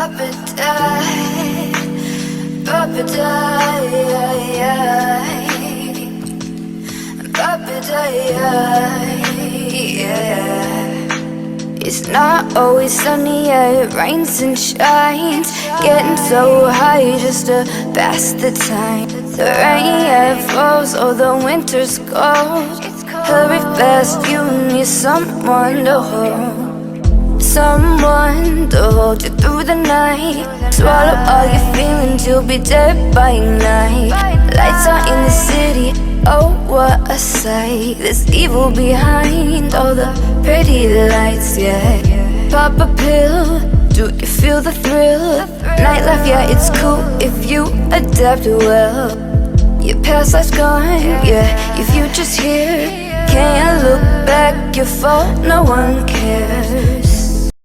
Papa died, Papa died, Papa died, yeah. It's not always sunny, yeah, it rains and shines. Getting so high just to pass the time. The rain, yeah, falls, oh, the winter's cold. Hurry fast, you need someone to hold. Someone to hold you through the night. Swallow all your feelings, you'll be dead by night. Lights are in the city, oh what a sight. There's evil behind all the pretty lights, yeah. Pop a pill, do you feel the thrill? Nightlife, yeah, it's cool if you adapt well. Your past life's gone, yeah, your future's here. Can't look back, your fault, no one cares.